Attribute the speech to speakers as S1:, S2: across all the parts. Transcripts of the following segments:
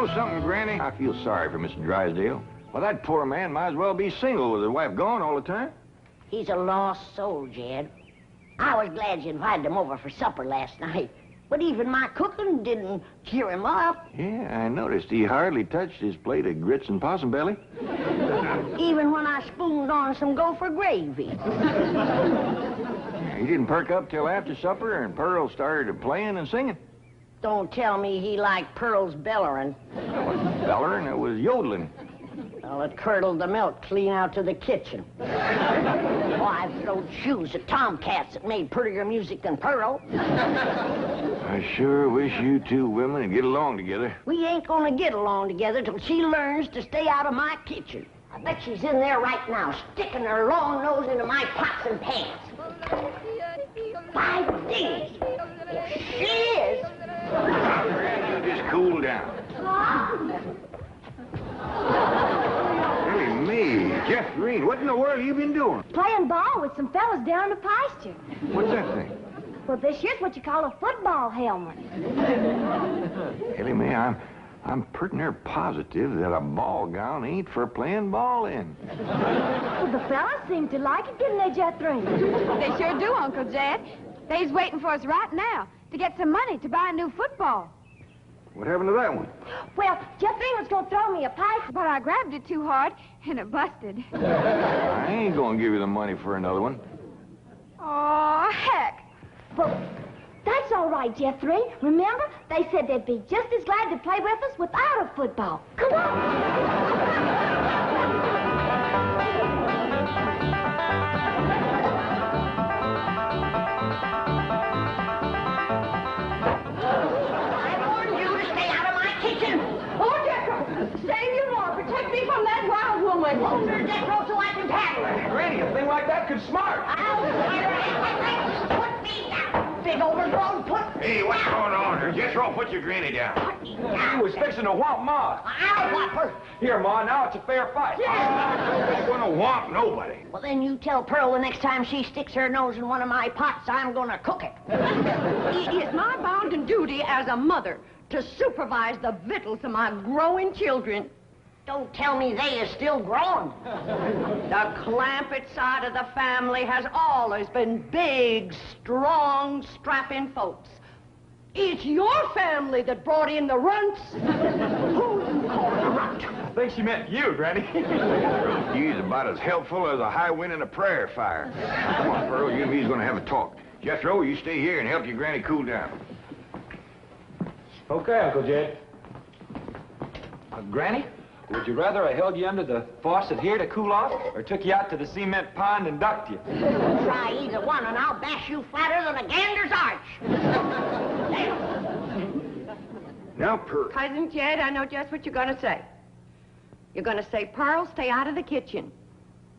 S1: know something, Granny? I feel sorry for Mr. Drysdale. Well, that poor man might as well be single with his wife gone all the time.
S2: He's a lost soul, Jed. I was glad you invited him over for supper last night. But even my cooking didn't cheer him up.
S1: Yeah, I noticed he hardly touched his plate of grits and possum belly.
S2: Even when I spooned on some gopher gravy.
S1: He didn't perk up till after supper, and Pearl started playing and singing.
S2: Don't tell me he liked Pearl's bellering.
S1: It wasn't bellering, it was yodeling.
S2: Well, it curdled the milk clean out to the kitchen. Oh, I've thrown shoes at tomcats that made prettier music than Pearl.
S1: I sure wish you two women would get along together.
S2: We ain't gonna get along together till she learns to stay out of my kitchen. I bet she's in there right now, sticking her long nose into my pots and pans. 5 days. If she is...
S1: Now, Granny, you just cool down. Really, me, Jeff Green, what in the world have you been doing?
S3: Playing ball with some fellas down in the pasture.
S1: What's that thing?
S3: Well, this here's what you call a football helmet.
S1: Ellie Mae, I'm pretty near positive that a ball gown ain't for playing ball in.
S3: Well, the fellas seem to like it, didn't they, Jethro?
S4: They sure do, Uncle Jed. They's waiting for us right now to get some money to buy a new football.
S1: What happened to that one?
S3: Well, Jethro was going to throw me a pipe.
S4: But I grabbed it too hard, and it busted.
S1: I ain't gonna give you the money for another one.
S4: Oh, heck.
S3: Well, that's all right, Jethro. Remember, they said they'd be just as glad to play with us without a football. Come on.
S2: Hold her, Jethro, so I can tackle her.
S1: Granny, a thing like that could smart.
S2: I'll put me down, big overgrown put.
S1: Hey, what's going on here? Jethro, put your granny down.
S2: Put me down.
S5: He was fixing to whomp Ma.
S2: I'll whop her.
S5: Here, Ma, now it's a fair fight.
S1: I ain't gonna whomp nobody.
S2: Well, then you tell Pearl the next time she sticks her nose in one of my pots, I'm gonna cook it.
S6: It is my bounden duty as a mother to supervise the victuals of my growing children.
S2: Don't tell me they is still growing.
S6: The Clampetts side of the family has always been big, strong, strapping folks. It's your family that brought in the runts. Who you call a runt?
S5: I think she meant you, Granny.
S1: He's about as helpful as a high wind in a prairie fire. Come on, Pearl, you and me's gonna have a talk. Jethro, you stay here and help your granny cool down.
S5: Okay, Uncle Jed. Granny, would you rather I held you under the faucet here to cool off, or took you out to the cement pond and ducked you?
S2: Try either one, and I'll bash you flatter than a gander's arch.
S1: Now, Pearl.
S6: Cousin Jed, I know just what you're going to say. You're going to say, Pearl, stay out of the kitchen.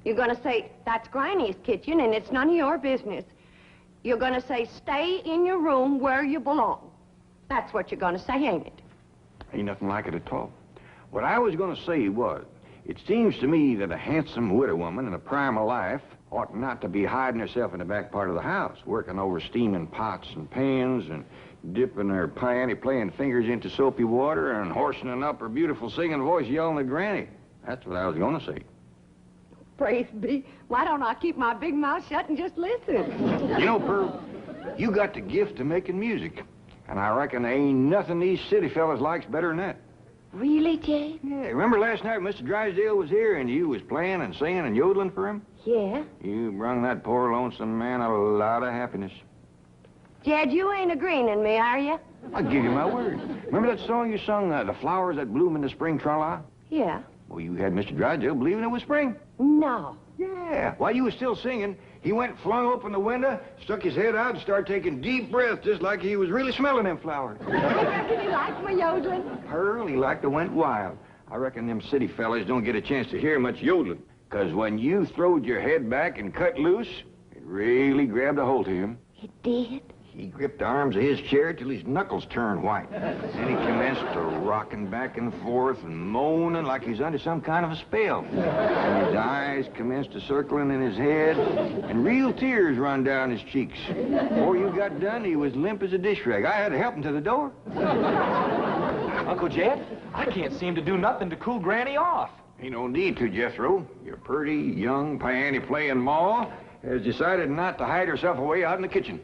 S6: You're going to say, that's Granny's kitchen, and it's none of your business. You're going to say, stay in your room where you belong. That's what you're going to say, ain't it?
S1: Ain't nothing like it at all. What I was going to say was, it seems to me that a handsome widow woman in the prime of life ought not to be hiding herself in the back part of the house, working over steaming pots and pans and dipping her panty, playing fingers into soapy water and hoarsening up her beautiful singing voice yelling at Granny. That's what I was going to say.
S6: Praise be. Why don't I keep my big mouth shut and just listen?
S1: You know, Pearl, you got the gift of making music. And I reckon there ain't nothing these city fellas likes better than that.
S3: Really, Jay?
S1: Yeah, remember last night Mr. Drysdale was here and you was playing and singing and yodeling for him?
S3: Yeah.
S1: You brung that poor lonesome man a lot of happiness.
S6: Jed, you ain't agreeing in me, are you?
S1: I'll give you my word. Remember that song you sung, The Flowers That Bloom in the Spring, tra-la?
S6: Yeah.
S1: Well, you had Mr. Drysdale believing it was spring.
S6: No.
S1: Yeah. While you was still singing, he went and flung open the window, stuck his head out, and started taking deep breaths, just like he was really smelling them flowers.
S6: I reckon he liked my yodeling.
S1: Pearl, he like to went wild. I reckon them city fellas don't get a chance to hear much yodeling. 'Cause when you throwed your head back and cut loose, it really grabbed a hold of him.
S3: It did?
S1: He gripped the arms of his chair till his knuckles turned white. Then he commenced to rocking back and forth and moaning like he's under some kind of a spell. And his eyes commenced to circling in his head, and real tears run down his cheeks. Before you got done, he was limp as a dish rag. I had to help him to the door.
S5: Uncle Jed, I can't seem to do nothing to cool Granny off.
S1: Ain't no need to, Jethro. Your pretty, young, piano-playing Ma has decided not to hide herself away out in the kitchen.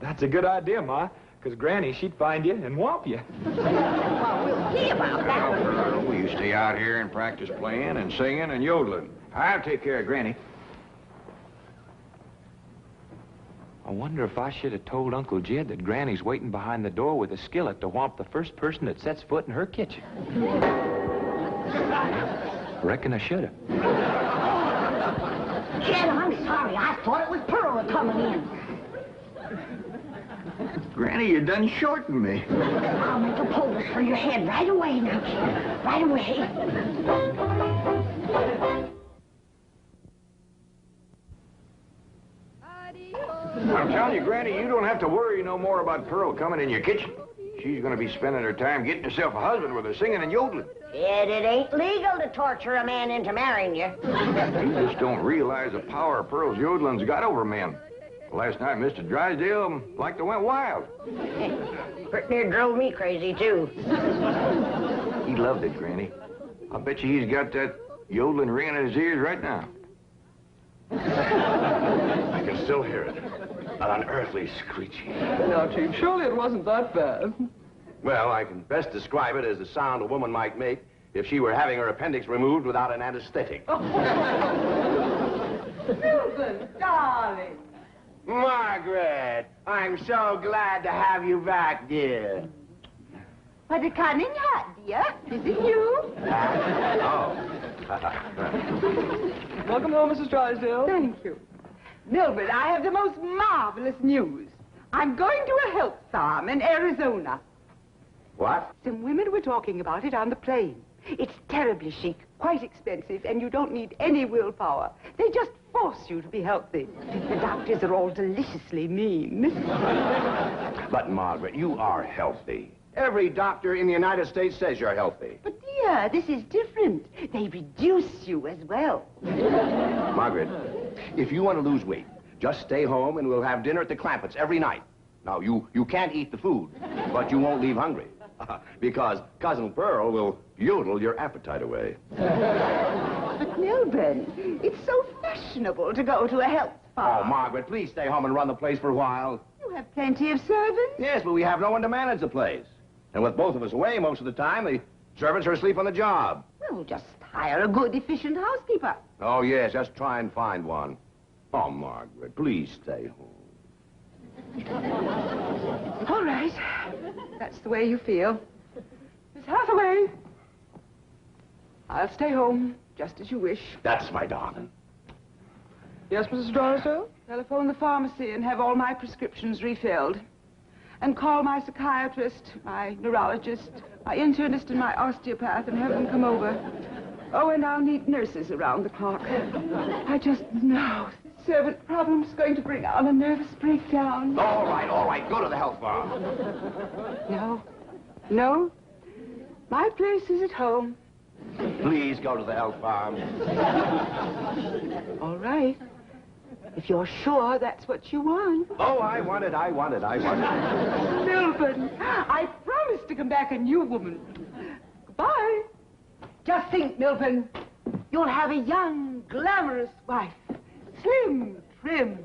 S5: That's a good idea, Ma, because Granny, she'd find you and whomp you.
S2: Well, we'll see about that.
S1: Well, you stay out here and practice playing and singing and yodeling. I'll take care of Granny.
S5: I wonder if I should have told Uncle Jed that Granny's waiting behind the door with a skillet to whomp the first person that sets foot in her kitchen. Reckon I should have.
S2: Jed, I'm sorry. I thought it was Pearl coming in.
S1: Granny, you done shortened me.
S2: I'll make a poultice for your head right away now, Jed. Right away.
S1: I'm telling you, Granny, you don't have to worry no more about Pearl coming in your kitchen. She's going to be spending her time getting herself a husband with her singing and yodeling.
S2: Jed, it ain't legal to torture a man into marrying you.
S1: You just don't realize the power Pearl's yodeling's got over men. Last night, Mr. Drysdale like to went wild.
S2: Pretty near drove me crazy, too.
S1: He loved it, Granny. I bet you he's got that yodeling ringing in his ears right now.
S7: I can still hear it. An unearthly screeching.
S8: Now, Chief, surely it wasn't that bad.
S7: Well, I can best describe it as the sound a woman might make if she were having her appendix removed without an anesthetic.
S8: Milton, darling.
S9: Margaret, I'm so glad to have you back, dear.
S3: What a cunning hat, dear. Is it you?
S8: Welcome home, Mrs. Drysdale. Thank you. Milburn, I have the most marvelous news. I'm going to a health farm in Arizona.
S7: What?
S8: Some women were talking about it on the plane. It's terribly chic, quite expensive, and you don't need any willpower. They just force you to be healthy. The doctors are all deliciously mean.
S7: But, Margaret, you are healthy. Every doctor in the United States says you're healthy.
S8: But, dear, this is different. They reduce you as well.
S7: Margaret, if you want to lose weight, just stay home and we'll have dinner at the Clampetts every night. Now, you can't eat the food, but you won't leave hungry. Because Cousin Pearl will yodel your appetite away.
S8: But, Milburn, it's so fashionable to go to a health farm.
S7: Oh, Margaret, please stay home and run the place for a while.
S8: You have plenty of servants.
S7: Yes, but we have no one to manage the place. And with both of us away most of the time, the servants are asleep on the job.
S8: Well, just hire a good, efficient housekeeper.
S7: Oh, yes, just try and find one. Oh, Margaret, please stay home.
S8: All right. That's the way you feel. Miss Hathaway. I'll stay home, just as you wish.
S7: That's my darling.
S8: Yes, Mrs. Drysdale? Telephone the pharmacy and have all my prescriptions refilled. And call my psychiatrist, my neurologist, my internist, and my osteopath and have them come over. Oh, and I'll need nurses around the clock. I just know servant problem's going to bring on a nervous breakdown.
S7: All right. Go to the health farm.
S8: No. My place is at home.
S7: Please go to the health farm.
S8: All right. If you're sure that's what you want.
S7: Oh, I want it.
S8: Milburn, I promise to come back a new woman. Goodbye. Just think, Milburn, you'll have a young, glamorous wife. Slim, trim,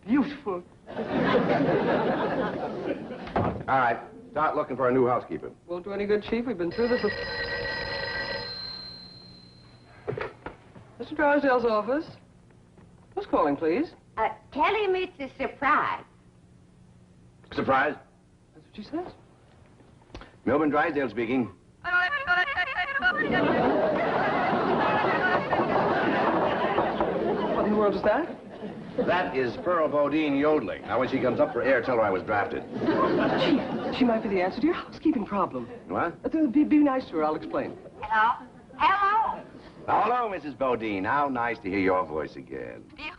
S8: beautiful.
S7: All right. Start looking for a new housekeeper.
S8: Won't do any good, Chief. We've been through this. Mr. Drysdale's office. Who's calling, please?
S6: Tell him it's a surprise.
S7: Surprise?
S8: That's what she says.
S7: Milburn Drysdale speaking.
S8: What in the world is that?
S7: That is Pearl Bodine yodeling. Now, when she comes up for air, tell her I was drafted.
S8: Chief, she might be the answer to your housekeeping problem.
S7: What?
S8: Be nice to her. I'll explain.
S6: Hello? Hello?
S7: Hello, Mrs. Bodine. How nice to hear your voice again. You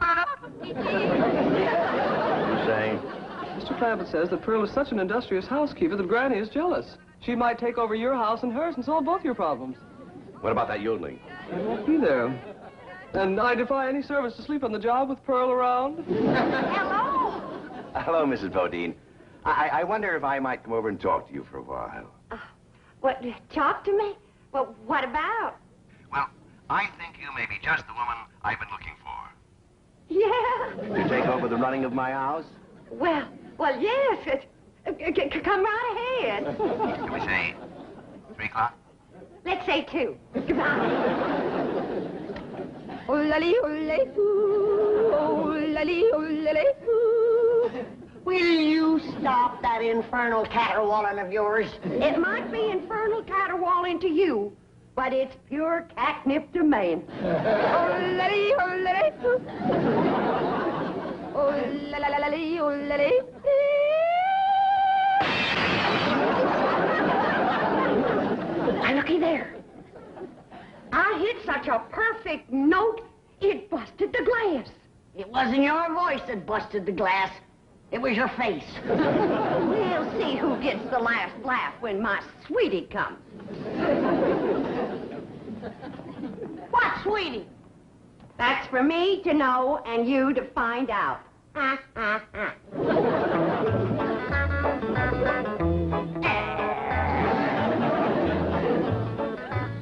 S7: saying?
S8: Mr. Clampett says that Pearl is such an industrious housekeeper that Granny is jealous. She might take over your house and hers and solve both your problems.
S7: What about that yodeling?
S8: I won't be there. And I defy any servants to sleep on the job with Pearl around.
S6: Hello?
S7: Hello, Mrs. Bodine. I wonder if I might come over and talk to you for a while.
S6: What, talk to me? Well, what about?
S7: Well, I think you may be just the woman I've been looking for.
S6: Yeah.
S7: To take over the running of my house?
S6: Well, yes. Come right ahead.
S7: Can we say 3 o'clock?
S6: Let's say 2. Come on.
S2: Will you stop that infernal caterwauling of yours?
S6: It might be infernal caterwauling to you, but it's pure catnip to me.
S2: Now, looky there.
S6: I hit such a perfect note, it busted the glass.
S2: It wasn't your voice that busted the glass. It was your face.
S6: We'll see who gets the last laugh when my sweetie comes.
S2: What, sweetie?
S6: That's for me to know and you to find out.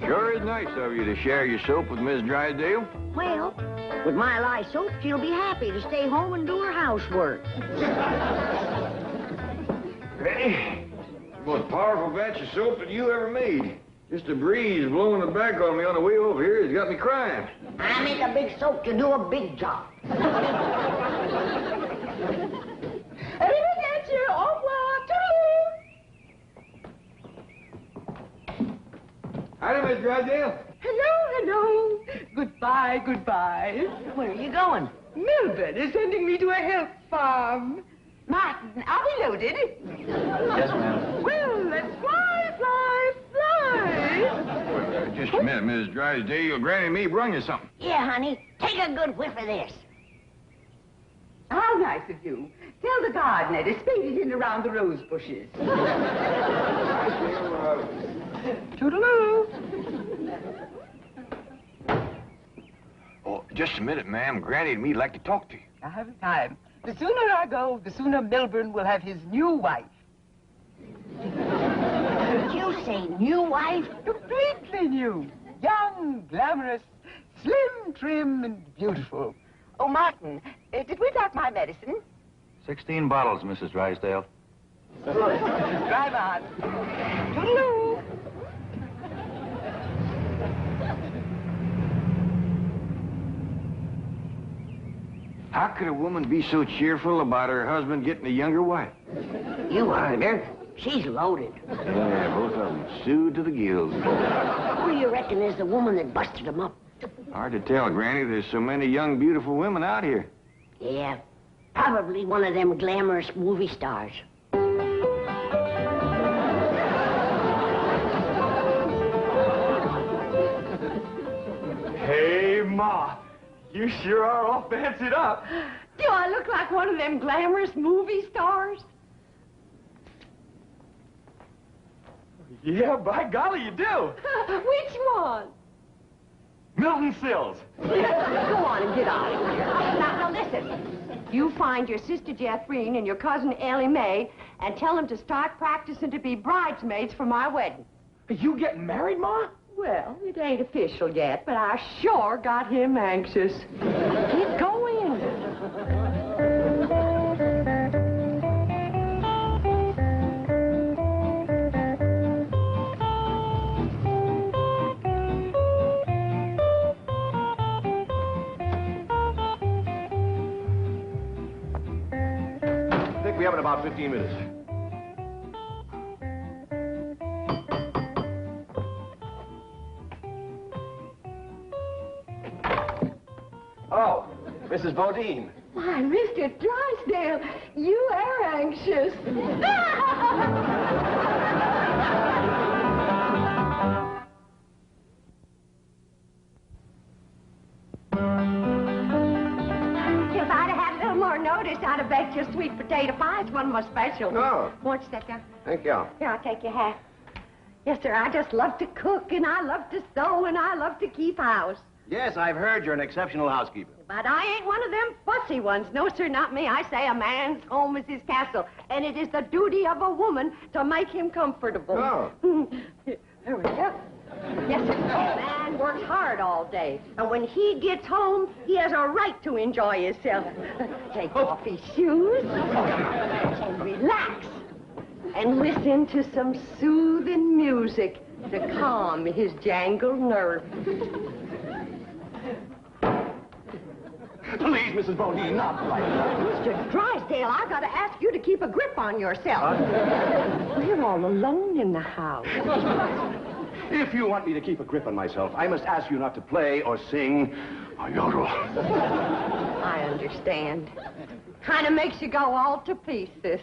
S1: Sure is nice of you to share your soap with Miss Drysdale.
S2: Well, with my lye soap, she'll be happy to stay home and do her housework.
S1: Hey, the most powerful batch of soap that you ever made. Just a breeze blowing the back on me on the way over here has got me crying.
S2: I make a big soap to do a big job.
S1: Howdy, Miss Drysdale.
S8: Hello. Goodbye.
S2: Where are you going?
S8: Melbourne is sending me to a health farm. Martin, are we loaded?
S5: Yes, ma'am.
S8: Well, let's fly.
S1: Just a minute, Miss Drysdale. Granny and me brung you something.
S2: Yeah, honey. Take a good whiff of this.
S8: How nice of you. Tell the gardener to spade it in around the rose bushes. Toodaloo.
S1: Oh, just a minute, ma'am. Granny and me'd like to talk to you.
S8: I haven't time. The sooner I go, the sooner Melbourne will have his new wife.
S2: Did you say new wife?
S8: Completely new. Young, glamorous, slim, trim, and beautiful. Oh, Martin, did we take my medicine?
S5: 16 bottles, Mrs. Drysdale.
S8: Drive on. Toodaloo.
S1: How could a woman be so cheerful about her husband getting a younger wife?
S2: You heard her. She's loaded.
S1: Yeah, both of them sued to the gills.
S2: Who do you reckon is the woman that busted them up?
S1: Hard to tell, Granny. There's so many young, beautiful women out here.
S2: Yeah, probably one of them glamorous movie stars.
S5: Hey, Ma. You sure are all fancied up.
S6: Do I look like one of them glamorous movie stars?
S5: Yeah, by golly, you do.
S6: Which one?
S5: Milton Sills.
S6: Go on and get out of here. Now, listen. You find your sister Jethrine and your cousin Ellie Mae and tell them to start practicing to be bridesmaids for my wedding.
S5: Are you getting married, Ma?
S6: Well, it ain't official yet, but I sure got him anxious. Get going.
S7: I think we have in about 15 minutes. Oh, Mrs. Bodine.
S6: Why, Mr. Drysdale, you are anxious. If I'd have had a little more notice, I'd have baked your sweet potato pie. It's one of my specials.
S7: Oh.
S6: Won't you sit down?
S7: Thank you.
S6: Here, I'll take your hat. Yes, sir, I just love to cook, and I love to sew, and I love to keep house.
S7: Yes, I've heard you're an exceptional housekeeper.
S6: But I ain't one of them fussy ones. No, sir, not me. I say a man's home is his castle, and it is the duty of a woman to make him comfortable.
S7: Oh.
S6: There we go. Yes, sir. A man works hard all day, and when he gets home, he has a right to enjoy himself. Take off his shoes and relax and listen to some soothing music to calm his jangled nerves.
S7: Please, Mrs. Bodine, not like that.
S6: Mr. Drysdale, I gotta ask you to keep a grip on yourself. We're all alone in the house.
S7: If you want me to keep a grip on myself, I must ask you not to play or sing or yodel.
S6: I understand. Kind of makes you go all to pieces.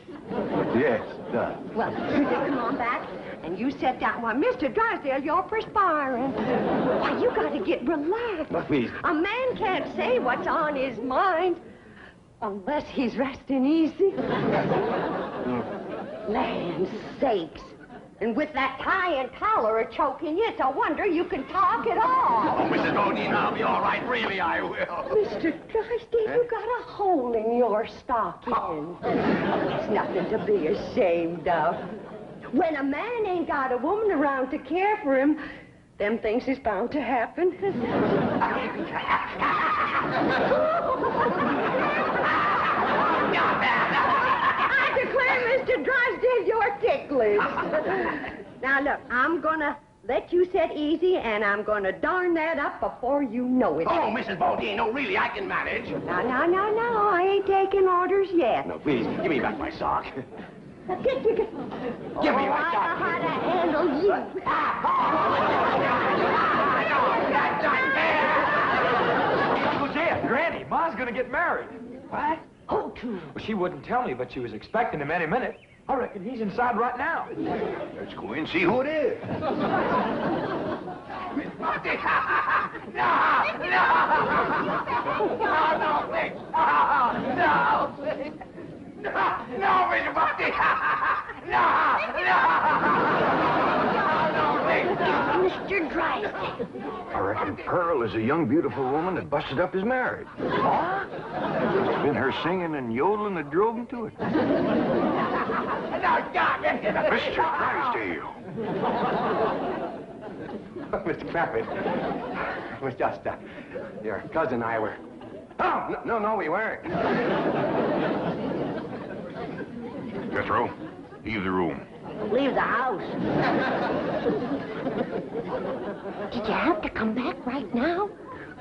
S7: Yes, it does.
S6: Well, come on back, and you sit down. Why, Mr. Drysdale, you're perspiring. Why, you got to get relaxed.
S7: But please.
S6: A man can't say what's on his mind unless he's resting easy. Land's sakes. And with that tie and collar a-choking you, it's a wonder you can talk at all.
S7: Oh, Mrs. Bodine, I'll be all right. Really, I will.
S6: Mr. Drysdale, you got a hole in your stocking. It's nothing to be ashamed of. When a man ain't got a woman around to care for him, them things is bound to happen. I declare, Mr. Drysdale, you're ticklish. Now, look, I'm gonna let you sit easy, and I'm gonna darn that up before you know it.
S7: Oh, Mrs. Bodine, no, really, I can manage.
S6: No, I ain't taking orders yet.
S7: No, please, give me back my sock.
S6: Now, get.
S7: Give me my sock.
S6: I know how to handle you.
S5: Uncle Jed, Granny, Ma's gonna get married. What?
S6: Oh, too.
S5: Well, she wouldn't tell me, but she was expecting him any minute. I reckon he's inside right now.
S1: Let's go in and see who it is.
S2: Mr. Drysdale.
S1: I reckon Pearl is a young, beautiful woman that busted up his marriage. What? It's been her singing and yodeling that drove him to it. Mr. Drysdale.
S7: Mr. Clampett, it was just, your cousin and I were... Oh, no, we weren't.
S1: Jethro, leave the room.
S2: Leave the house. Did you have to come back right now?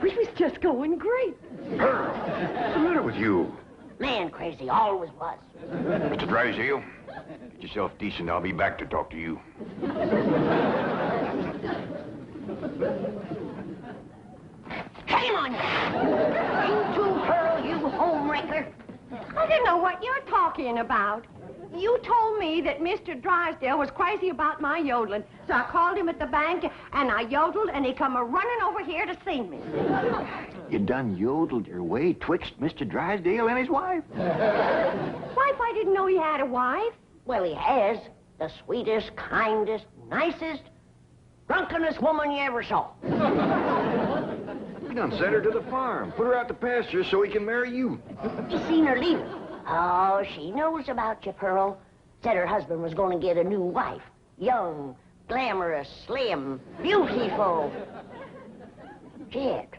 S6: We was just going great.
S1: Pearl, what's the matter with you?
S2: Man crazy, always was.
S1: Mr. Drysdale, get yourself decent. I'll be back to talk to you.
S2: Shame on you. You too, Pearl, you homewrecker.
S6: I don't know what you're talking about. You told me that Mr. Drysdale was crazy about my yodeling, so I called him at the bank, and I yodeled, and he come a-running over here to see me.
S1: You done yodeled your way twixt Mr. Drysdale and his wife?
S6: Wife, I didn't know he had a wife.
S2: Well, he has. The sweetest, kindest, nicest, drunkenest woman you ever saw.
S1: You done sent her to the farm. Put her out to pasture so he can marry you.
S2: You seen her leaving? Oh, she knows about you, Pearl. Said her husband was going to get a new wife. Young, glamorous, slim, beautiful. Shit.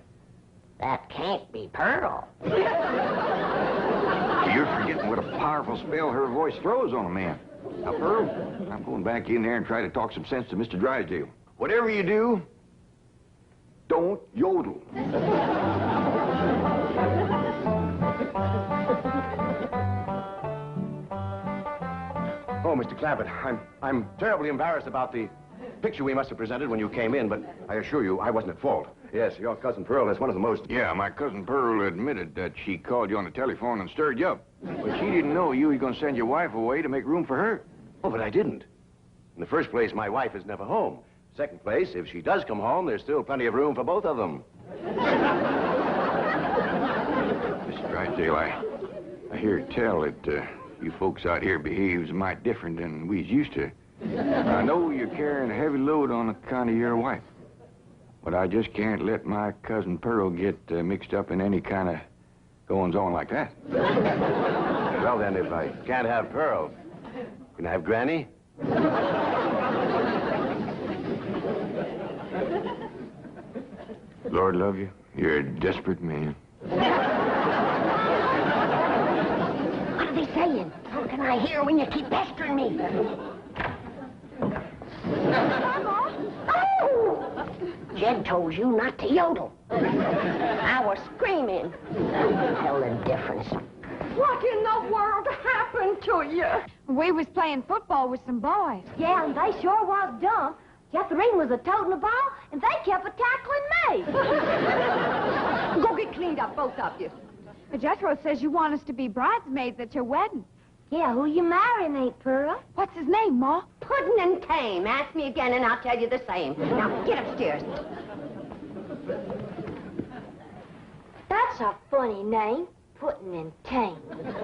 S2: That can't be Pearl.
S1: You're forgetting what a powerful spell her voice throws on a man. Now, Pearl, I'm going back in there and try to talk some sense to Mr. Drysdale. Whatever you do, don't yodel.
S7: Oh, Mr. Clampett, I'm terribly embarrassed about the picture we must have presented when you came in, but I assure you I wasn't at fault. Yes, your cousin Pearl is one of the most...
S1: Yeah, my cousin Pearl admitted that she called you on the telephone and stirred you up. But she didn't know you were going to send your wife away to make room for her.
S7: Oh, but I didn't. In the first place, my wife is never home. Second place, if she does come home, there's still plenty of room for both of them.
S1: Mr. Drysdale, I hear tell that you folks out here behaves mighty different than we's used to. I know you're carrying a heavy load on account of your wife. But I just can't let my cousin Pearl get mixed up in any kind of goings-on like that.
S7: Well, then, if I can't have Pearl, can I have Granny?
S1: Lord love you, you're a desperate man.
S2: What are they saying? How can I hear when you keep pestering me? Oh! Jed told you not to yodel. I was screaming. Hell, the difference.
S6: What in the world happened to you?
S4: We was playing football with some boys.
S3: Yeah, and they sure was dumb. Jethrine was a-toting the ball, and they kept a-tackling me.
S6: Go get cleaned up, both of you.
S4: Jethro says you want us to be bridesmaids at your wedding.
S3: Yeah, who you marrying, Aunt Pearl?
S4: What's his name, Ma?
S6: Puddin' and tame. Ask me again, and I'll tell you the same. Now, get upstairs.
S3: That's a funny name, Puddin' and Tame.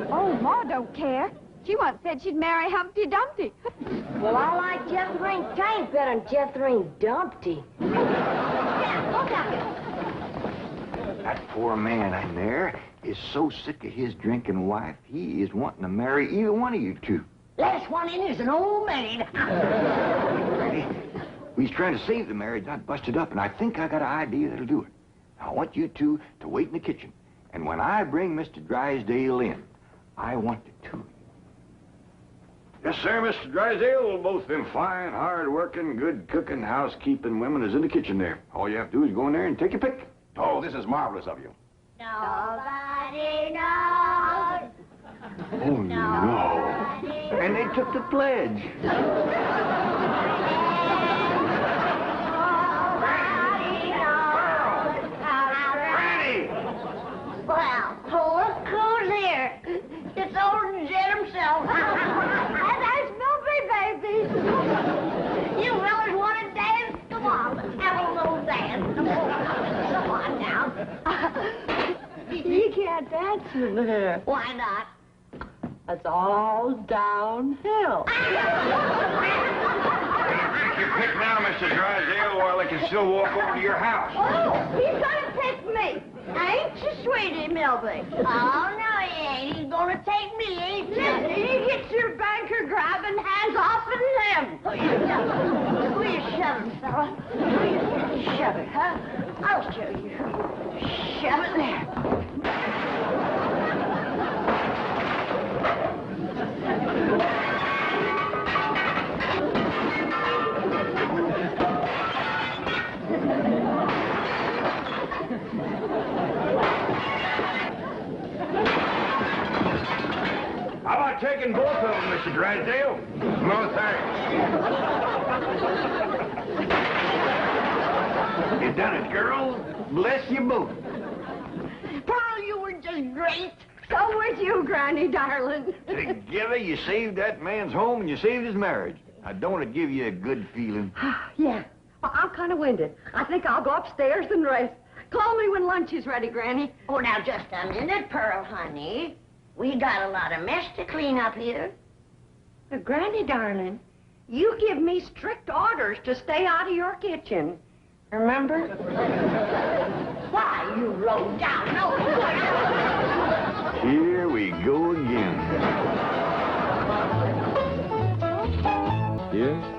S4: Oh, Ma don't care. She once said she'd marry Humpty Dumpty.
S3: Well, I like Jethrine Tame better than Jethrine Dumpty.
S1: That poor man in there is so sick of his drinking wife, he is wanting to marry either one of you two.
S2: Last one in is an old maid.
S1: Ready? He's trying to save the marriage, not bust it up, and I think I got an idea that'll do it. Now, I want you two to wait in the kitchen, and when I bring Mr. Drysdale in, I want the two of you. Yes, sir, Mr. Drysdale. Both them fine, hard-working, good-cooking, housekeeping women is in the kitchen there. All you have to do is go in there and take your pick.
S7: Oh, this is marvelous of you.
S2: Nobody knows.
S1: Oh, no. And they took the pledge.
S2: Well, look who's here. It's old Jed himself.
S3: And there's Milby, baby.
S2: You fellas want to dance? Come on, let's have a little dance. Come on now.
S6: You can't dance in there.
S2: Why not?
S6: It's all downhill.
S1: Take your pick now, Mr. Drysdale, while they can still walk over to your house.
S6: Oh, he's gonna pick me. Ain't you, sweetie, Milby?
S2: Oh, no, he ain't. He's gonna take me, ain't you?
S6: You get your banker grabbing hands off of him.
S2: Will you shove it, fella? Will you shove it, huh? I'll show you. Shove it there.
S1: How about taking both of them, Mr. Drysdale? No, thanks. You done it, girls. Bless you both.
S2: Pearl, you were just great.
S6: So was you, Granny, darling.
S1: Together, you saved that man's home and you saved his marriage. Now, don't it give you a good feeling?
S6: Yeah. Well, I'm kind of winded. I think I'll go upstairs and rest. Call me when lunch is ready, Granny.
S2: Oh, now, just a minute, Pearl, honey. We got a lot of mess to clean up here.
S6: Granny, darling, you give me strict orders to stay out of your kitchen. Remember?
S2: Why, you low down, no good.
S1: Here we go again.
S5: Yes?